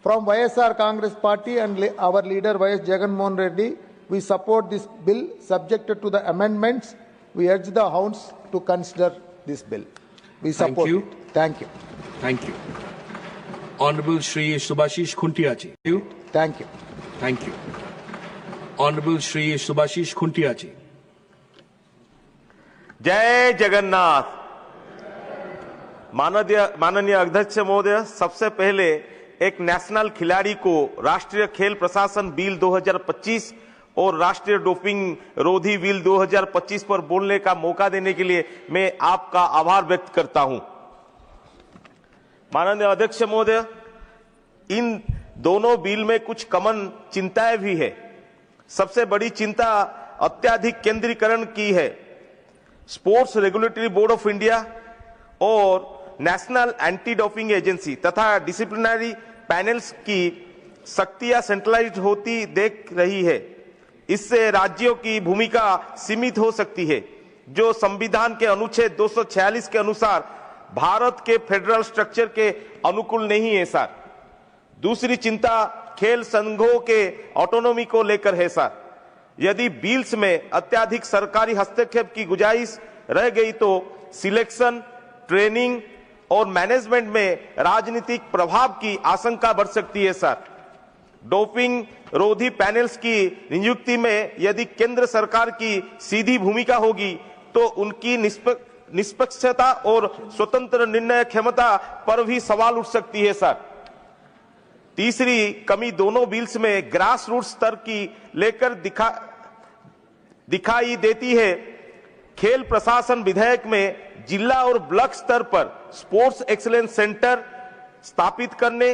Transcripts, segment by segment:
From YSR Congress Party and our leader YS Jagan Mohan Reddy, we support this bill subject to the amendments. We urge the House to consider this bill. We support it. Thank you. Thank you. Honorable Shri Subhashish Khuntia ji. Thank you. Thank you. Honorable Shri Subhashish Khuntia ji. जय जगन्नाथ। माननीय अध्यक्ष महोदय, सबसे पहले एक national खिलाड़ी को राष्ट्रीय खेल प्रशासन बिल 2025 और राष्ट्रीय डोपिंग रोधी बिल 2025 पर बोलने का मौका देने के लिए मैं आपका आभार व्यक्त करता हूं। माननीय अध्यक्ष महोदय, इन दोनों बिल में कुछ कॉमन चिंताएं भी है। सबसे बड़ी चिंता अत्यधिक केंद्रीकरण की है। Sports regulatory board of India और नेशनल एंटी डोपिंग एजेंसी तथा डिसिप्लिनरी पैनल्स की शक्तियां सेंट्रलाइज्ड होती देख रही है। इससे राज्यों की भूमिका सीमित हो सकती है, जो संविधान के अनुच्छेद 246 के अनुसार भारत के फेडरल स्ट्रक्चर के अनुकूल नहीं है सर। दूसरी चिंता खेल संघों के ऑटोनॉमी को लेकर है सर। यदि बिल्स में अत्यधिक सरकारी हस्तक्षेप की गुंजाइश रह गई तो सिलेक्शन, ट्रेनिंग और मैनेजमेंट में राजनीतिक प्रभाव की आशंका बढ़ सकती है सर। डोपिंग रोधी पैनल्स की नियुक्ति में यदि केंद्र सरकार की सीधी भूमिका होगी तो उनकी निष्पक्षता और स्वतंत्र निर्णय क्षमता पर भी सवाल उठ सकती है सर। तीसरी कमी दोनों बिल्स में ग्रास रूट स्तर की लेकर दिखाई देती है। खेल प्रशासन विधेयक में जिला और ब्लॉक स्तर पर स्पोर्ट्स एक्सीलेंस सेंटर स्थापित करने,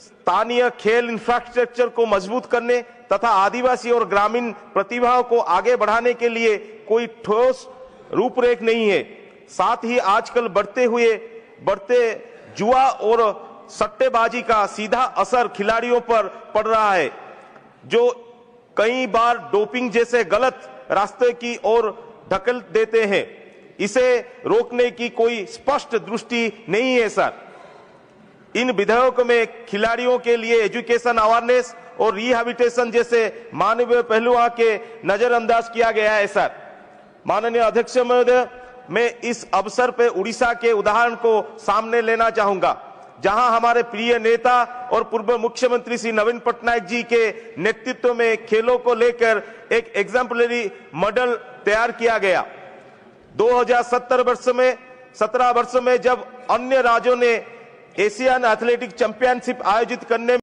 स्थानीय खेल इंफ्रास्ट्रक्चर को मजबूत करने तथा आदिवासी और ग्रामीण प्रतिभाओं को आगे बढ़ाने के लिए कोई ठोस रूपरेख नहीं है। साथ ही आजकल बढ़ते जुआ और सट्टेबाजी का सीधा असर खिलाड़ियों पर पड़ रहा है, जो कई बार डोपिंग जैसे गलत रास्ते की ओर ढकेल देते हैं। इसे रोकने की कोई स्पष्ट दृष्टि नहीं है सर। इन विधेयकों में खिलाड़ियों के लिए एजुकेशन, अवेयरनेस और रिहैबिलिटेशन जैसे मानवीय पहलुओं के नजरअंदाज किया गया है सर। माननीय अध्यक्ष महोदय, मैं इस अवसर पर उड़ीसा के उदाहरण को सामने लेना चाहूंगा, जहां हमारे प्रिय नेता और पूर्व मुख्यमंत्री श्री नवीन पटनायक जी के नेतृत्व में खेलों को लेकर एक एग्जाम्पलरी मॉडल तैयार किया गया। 2017 वर्ष में जब अन्य राज्यों ने एशियन एथलेटिक चैंपियनशिप आयोजित करने